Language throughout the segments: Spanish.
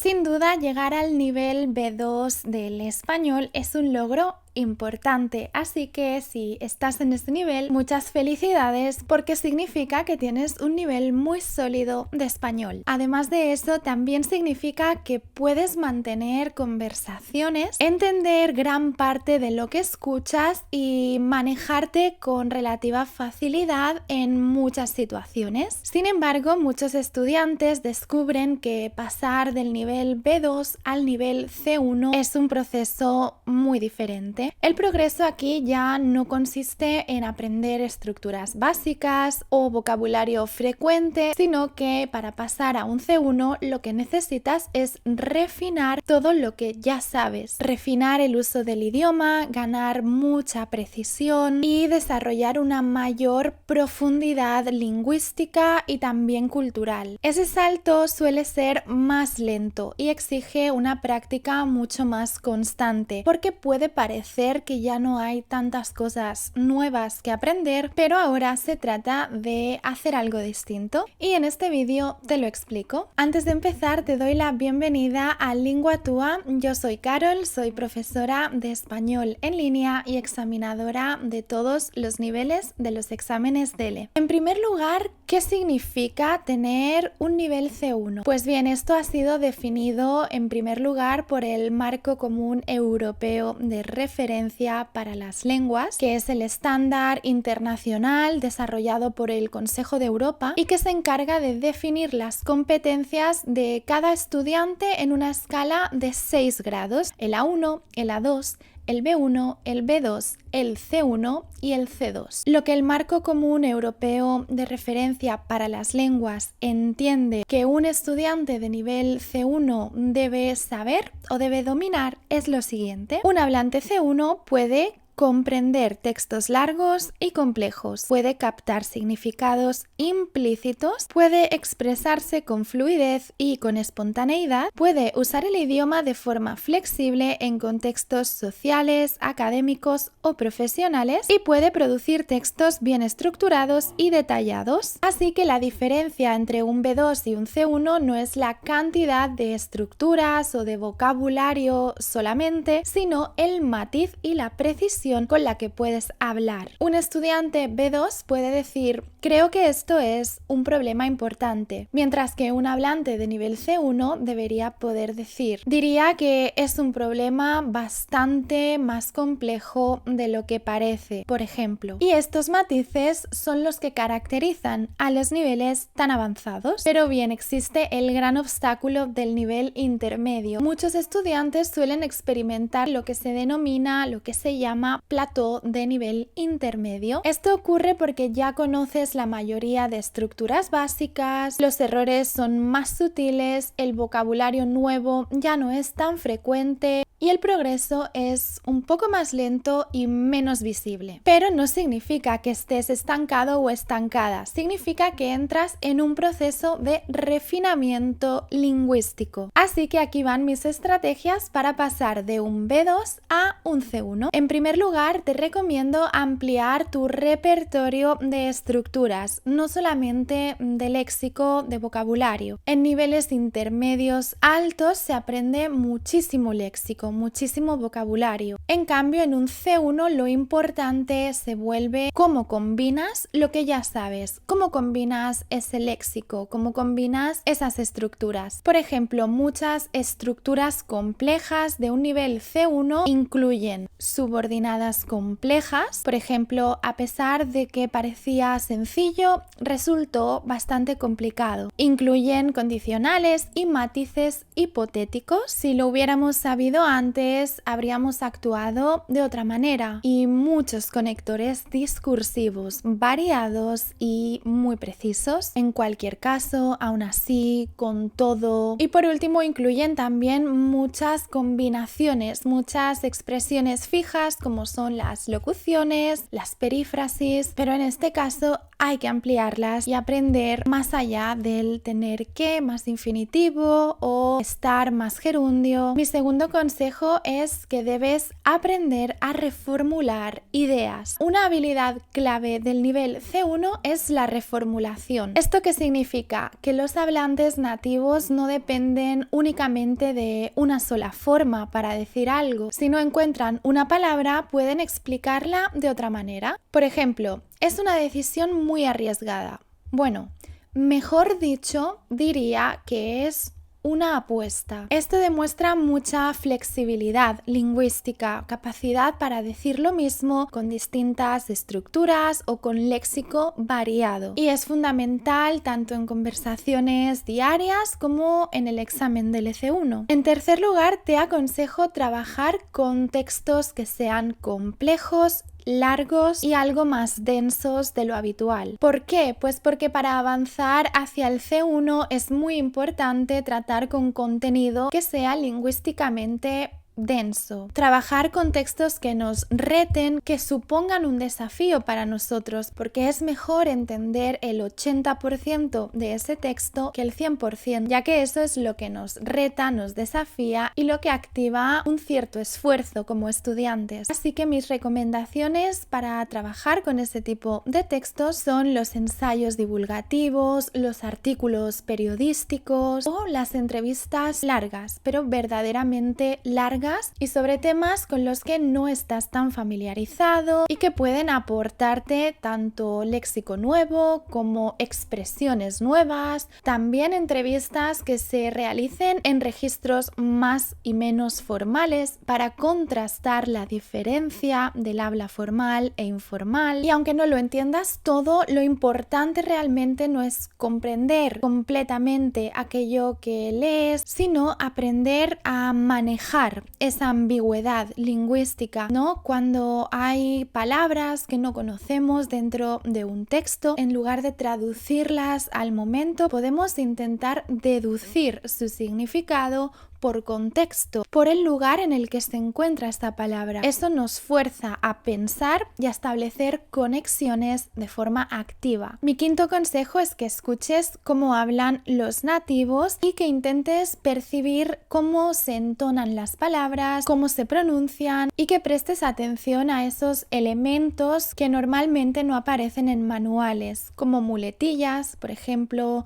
Sin duda, llegar al nivel B2 del español es un logro importante, así que si estás en este nivel, muchas felicidades porque significa que tienes un nivel muy sólido de español. Además de eso, también significa que puedes mantener conversaciones, entender gran parte de lo que escuchas y manejarte con relativa facilidad en muchas situaciones. Sin embargo, muchos estudiantes descubren que pasar del nivel B2 al nivel C1 es un proceso muy diferente. El progreso aquí ya no consiste en aprender estructuras básicas o vocabulario frecuente, sino que para pasar a un C1 lo que necesitas es refinar todo lo que ya sabes, refinar el uso del idioma, ganar mucha precisión y desarrollar una mayor profundidad lingüística y también cultural. Ese salto suele ser más lento y exige una práctica mucho más constante, porque puede parecer que ya no hay tantas cosas nuevas que aprender, pero ahora se trata de hacer algo distinto y en este vídeo te lo explico. Antes de empezar te doy la bienvenida a Lingua Tua. Yo soy Carol, soy profesora de español en línea y examinadora de todos los niveles de los exámenes DELE. En primer lugar, ¿qué significa tener un nivel C1? Pues bien, esto ha sido definido en primer lugar por el Marco Común Europeo de Referencia para las lenguas, que es el estándar internacional desarrollado por el Consejo de Europa y que se encarga de definir las competencias de cada estudiante en una escala de 6 grados, el A1, el A2, el B1, el B2, el C1 y el C2. Lo que el Marco Común Europeo de Referencia para las Lenguas entiende que un estudiante de nivel C1 debe saber o debe dominar es lo siguiente. Un hablante C1 puede comprender textos largos y complejos, puede captar significados implícitos, puede expresarse con fluidez y con espontaneidad, puede usar el idioma de forma flexible en contextos sociales, académicos o profesionales y puede producir textos bien estructurados y detallados. Así que la diferencia entre un B2 y un C1 no es la cantidad de estructuras o de vocabulario solamente, sino el matiz y la precisión con la que puedes hablar. Un estudiante B2 puede decir: creo que esto es un problema importante, mientras que un hablante de nivel C1 debería poder decir: diría que es un problema bastante más complejo de lo que parece, por ejemplo. Y estos matices son los que caracterizan a los niveles tan avanzados. Pero bien, existe el gran obstáculo del nivel intermedio. Muchos estudiantes suelen experimentar lo que se denomina, lo que se llama plató de nivel intermedio. Esto ocurre porque ya conoces la mayoría de estructuras básicas, los errores son más sutiles, el vocabulario nuevo ya no es tan frecuente y el progreso es un poco más lento y menos visible. Pero no significa que estés estancado o estancada, significa que entras en un proceso de refinamiento lingüístico. Así que aquí van mis estrategias para pasar de un B2 a un C1. En primer lugar, te recomiendo ampliar tu repertorio de estructuras, no solamente de léxico, de vocabulario. En niveles intermedios altos se aprende muchísimo léxico, muchísimo vocabulario. En cambio, en un C1 lo importante se vuelve cómo combinas lo que ya sabes, cómo combinas ese léxico, cómo combinas esas estructuras. Por ejemplo, muchas estructuras complejas de un nivel C1 incluyen subordinadas complejas. Por ejemplo, a pesar de que parecía sencillo, resultó bastante complicado. Incluyen condicionales y matices hipotéticos. Si lo hubiéramos sabido antes, habríamos actuado de otra manera. Y muchos conectores discursivos variados y muy precisos. En cualquier caso, aún así, con todo. Y por último, incluyen también muchas combinaciones, muchas expresiones fijas como son las locuciones, las perífrasis, pero en este caso hay que ampliarlas y aprender más allá del tener que más infinitivo o estar más gerundio. Mi segundo consejo es que debes aprender a reformular ideas. Una habilidad clave del nivel C1 es la reformulación. ¿Esto qué significa? Que los hablantes nativos no dependen únicamente de una sola forma para decir algo. Si no encuentran una palabra, pueden explicarla de otra manera. Por ejemplo, es una decisión muy arriesgada. Bueno, mejor dicho, diría que es una apuesta. Esto demuestra mucha flexibilidad lingüística, capacidad para decir lo mismo con distintas estructuras o con léxico variado. Y es fundamental tanto en conversaciones diarias como en el examen del EC1. En tercer lugar, te aconsejo trabajar con textos que sean complejos, largos y algo más densos de lo habitual. ¿Por qué? Pues porque para avanzar hacia el C1 es muy importante tratar con contenido que sea lingüísticamente denso. Trabajar con textos que nos reten, que supongan un desafío para nosotros, porque es mejor entender el 80% de ese texto que el 100%, ya que eso es lo que nos reta, nos desafía y lo que activa un cierto esfuerzo como estudiantes. Así que mis recomendaciones para trabajar con ese tipo de textos son los ensayos divulgativos, los artículos periodísticos o las entrevistas largas, pero verdaderamente largas y sobre temas con los que no estás tan familiarizado y que pueden aportarte tanto léxico nuevo como expresiones nuevas. También entrevistas que se realicen en registros más y menos formales para contrastar la diferencia del habla formal e informal. Y aunque no lo entiendas todo, lo importante realmente no es comprender completamente aquello que lees, sino aprender a manejar esa ambigüedad lingüística, ¿no? Cuando hay palabras que no conocemos dentro de un texto, en lugar de traducirlas al momento, podemos intentar deducir su significado por contexto, por el lugar en el que se encuentra esta palabra. Eso nos fuerza a pensar y a establecer conexiones de forma activa. Mi quinto consejo es que escuches cómo hablan los nativos y que intentes percibir cómo se entonan las palabras, cómo se pronuncian y que prestes atención a esos elementos que normalmente no aparecen en manuales, como muletillas, por ejemplo,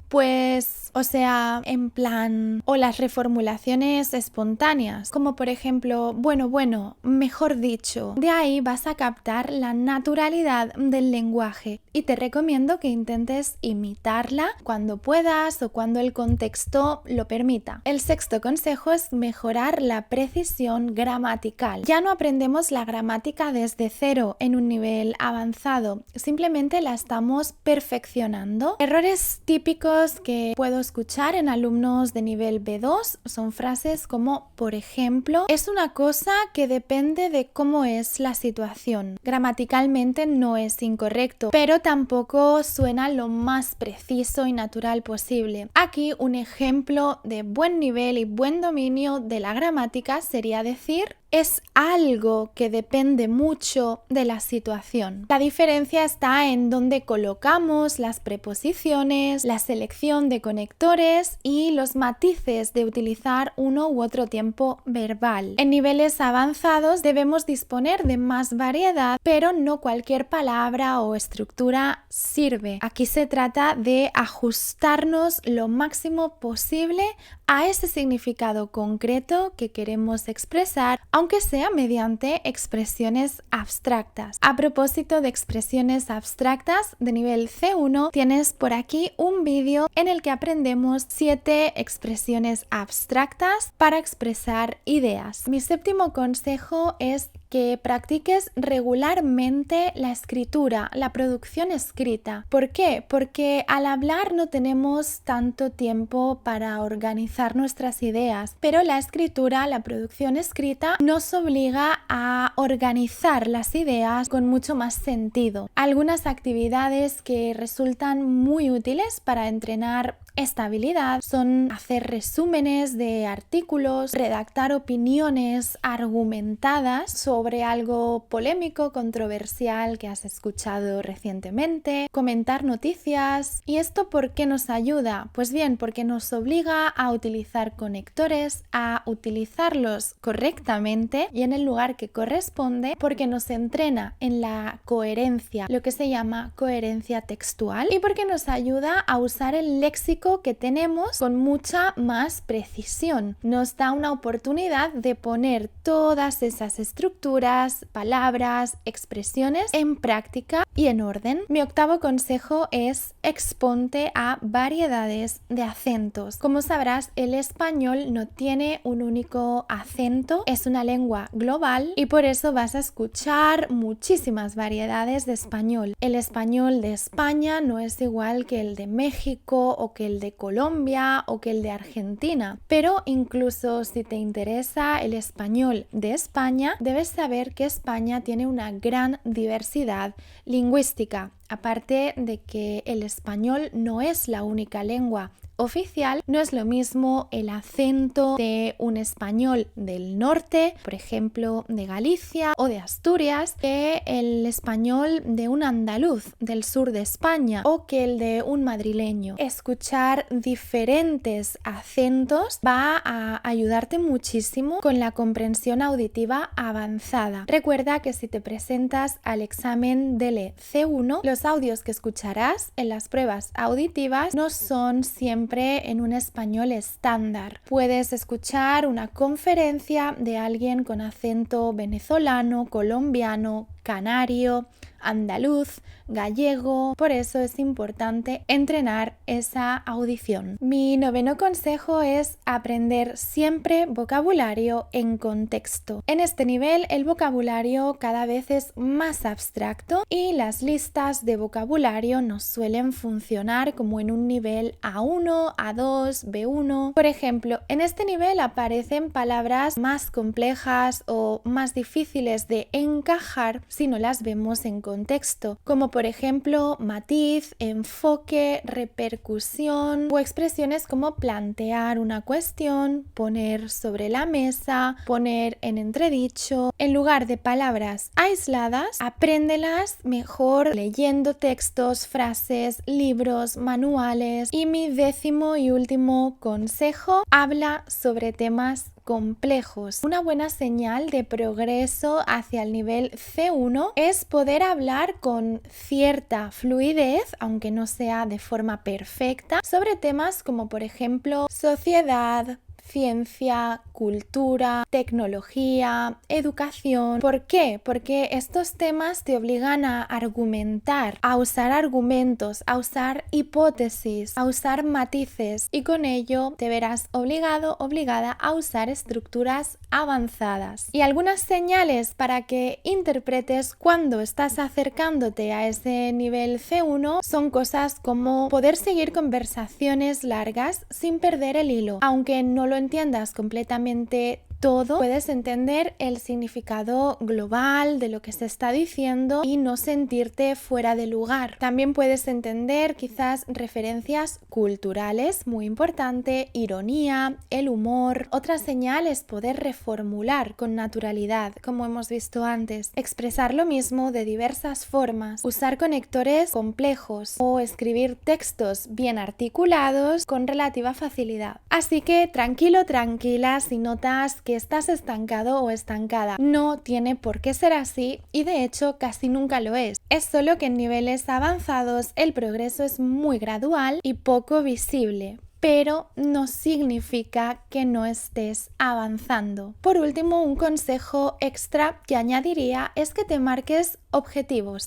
en plan, o las reformulaciones espontáneas, como por ejemplo, bueno, mejor dicho. De ahí vas a captar la naturalidad del lenguaje y te recomiendo que intentes imitarla cuando puedas o cuando el contexto lo permita. El sexto consejo es mejorar la precisión gramatical. Ya no aprendemos la gramática desde cero en un nivel avanzado, simplemente la estamos perfeccionando. Errores típicos que puedo escuchar en alumnos de nivel B2 son frases como, por ejemplo, es una cosa que depende de cómo es la situación. Gramaticalmente no es incorrecto, pero tampoco suena lo más preciso y natural posible. Aquí un ejemplo de buen nivel y buen dominio de la gramática sería decir: es algo que depende mucho de la situación. La diferencia está en dónde colocamos las preposiciones, la selección de conectores y los matices de utilizar uno u otro tiempo verbal. En niveles avanzados debemos disponer de más variedad, pero no cualquier palabra o estructura sirve. Aquí se trata de ajustarnos lo máximo posible a ese significado concreto que queremos expresar, aunque sea mediante expresiones abstractas. A propósito de expresiones abstractas de nivel C1, tienes por aquí un vídeo en el que aprendemos 7 expresiones abstractas para expresar ideas. Mi séptimo consejo es que practiques regularmente la escritura, la producción escrita. ¿Por qué? Porque al hablar no tenemos tanto tiempo para organizar nuestras ideas, pero la escritura, la producción escrita, nos obliga a organizar las ideas con mucho más sentido. Algunas actividades que resultan muy útiles para entrenar esta habilidad son hacer resúmenes de artículos, redactar opiniones argumentadas sobre algo polémico, controversial que has escuchado recientemente, comentar noticias. ¿Y esto por qué nos ayuda? Pues bien, porque nos obliga a utilizar conectores, a utilizarlos correctamente y en el lugar que corresponde, porque nos entrena en la coherencia, lo que se llama coherencia textual, y porque nos ayuda a usar el léxico que tenemos con mucha más precisión. Nos da una oportunidad de poner todas esas estructuras, palabras, expresiones en práctica y en orden. Mi octavo consejo es exponte a variedades de acentos. Como sabrás, el español no tiene un único acento, es una lengua global y por eso vas a escuchar muchísimas variedades de español. El español de España no es igual que el de México o que el de Colombia o que el de Argentina, pero incluso si te interesa el español de España, debes saber que España tiene una gran diversidad lingüística. Aparte de que el español no es la única lengua oficial, no es lo mismo el acento de un español del norte, por ejemplo de Galicia o de Asturias, que el español de un andaluz del sur de España o que el de un madrileño. Escuchar diferentes acentos va a ayudarte muchísimo con la comprensión auditiva avanzada. Recuerda que si te presentas al examen del C1, los audios que escucharás en las pruebas auditivas no son siempre en un español estándar. Puedes escuchar una conferencia de alguien con acento venezolano, colombiano, canario, andaluz, gallego. Por eso es importante entrenar esa audición. Mi noveno consejo es aprender siempre vocabulario en contexto. En este nivel el vocabulario cada vez es más abstracto y las listas de vocabulario nos suelen funcionar como en un nivel A1, A2, B1. Por ejemplo, en este nivel aparecen palabras más complejas o más difíciles de encajar si no las vemos en contexto, como por ejemplo matiz, enfoque, repercusión o expresiones como plantear una cuestión, poner sobre la mesa, poner en entredicho. En lugar de palabras aisladas, apréndelas mejor leyendo textos, frases, libros, manuales. Y mi décimo y último consejo, habla sobre temas complejos. Una buena señal de progreso hacia el nivel C1 es poder hablar con cierta fluidez, aunque no sea de forma perfecta, sobre temas como por ejemplo sociedad, ciencia, cultura, tecnología, educación. ¿Por qué? Porque estos temas te obligan a argumentar, a usar argumentos, a usar hipótesis, a usar matices y con ello te verás obligada a usar estructuras avanzadas. Y algunas señales para que interpretes cuando estás acercándote a ese nivel C1 son cosas como poder seguir conversaciones largas sin perder el hilo, aunque no lo entiendas completamente todo, puedes entender el significado global de lo que se está diciendo y no sentirte fuera de lugar. También puedes entender quizás referencias culturales, muy importante, ironía, el humor. Otra señal es poder reformular con naturalidad, como hemos visto antes, expresar lo mismo de diversas formas, usar conectores complejos o escribir textos bien articulados con relativa facilidad. Así que tranquilo, tranquila si notas que estás estancado o estancada. No tiene por qué ser así y de hecho casi nunca lo es. Es solo que en niveles avanzados el progreso es muy gradual y poco visible, pero no significa que no estés avanzando. Por último, un consejo extra que añadiría es que te marques objetivos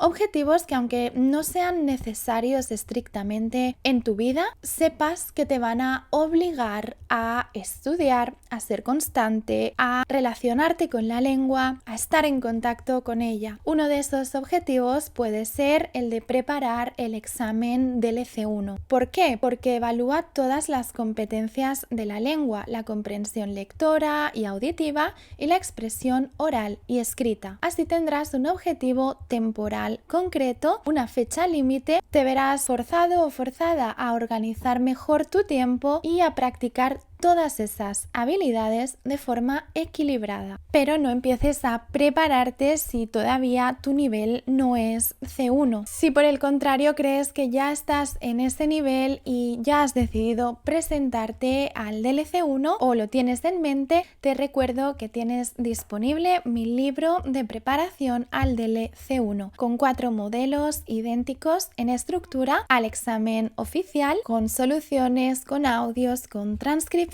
que aunque no sean necesarios estrictamente en tu vida, sepas que te van a obligar a estudiar, a ser constante, a relacionarte con la lengua, a estar en contacto con ella. Uno de esos objetivos puede ser el de preparar el examen del C1. ¿Por qué? Porque evalúa todas las competencias de la lengua, la comprensión lectora y auditiva y la expresión oral y escrita. Así tendrás un objetivo plazo temporal concreto, una fecha límite, te verás forzado o forzada a organizar mejor tu tiempo y a practicar todas esas habilidades de forma equilibrada. Pero no empieces a prepararte si todavía tu nivel no es C1. Si por el contrario crees que ya estás en ese nivel y ya has decidido presentarte al DLC1 o lo tienes en mente, te recuerdo que tienes disponible mi libro de preparación al DLC1 con 4 modelos idénticos en estructura al examen oficial, con soluciones, con audios, con transcripciones,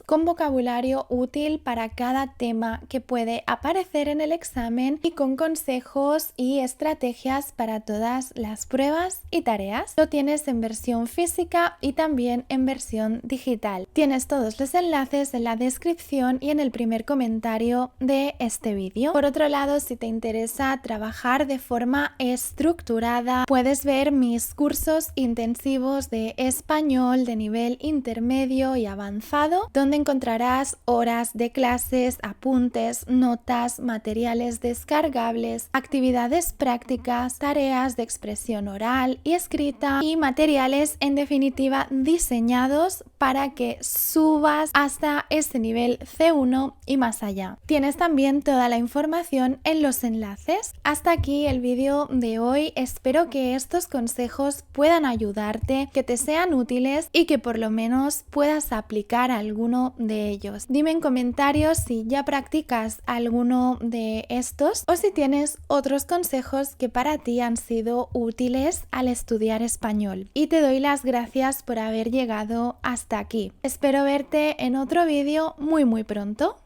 con vocabulario útil para cada tema que puede aparecer en el examen y con consejos y estrategias para todas las pruebas y tareas. Lo tienes en versión física y también en versión digital. Tienes todos los enlaces en la descripción y en el primer comentario de este vídeo. Por otro lado, si te interesa trabajar de forma estructurada, puedes ver mis cursos intensivos de español de nivel intermedio y avanzado, donde encontrarás horas de clases, apuntes, notas, materiales descargables, actividades prácticas, tareas de expresión oral y escrita y materiales en definitiva diseñados para que subas hasta ese nivel C1 y más allá. Tienes también toda la información en los enlaces. Hasta aquí el vídeo de hoy. Espero que estos consejos puedan ayudarte, que te sean útiles y que por lo menos puedas aplicar alguno de ellos. Dime en comentarios si ya practicas alguno de estos o si tienes otros consejos que para ti han sido útiles al estudiar español. Y te doy las gracias por haber llegado hasta aquí. Espero verte en otro vídeo muy pronto.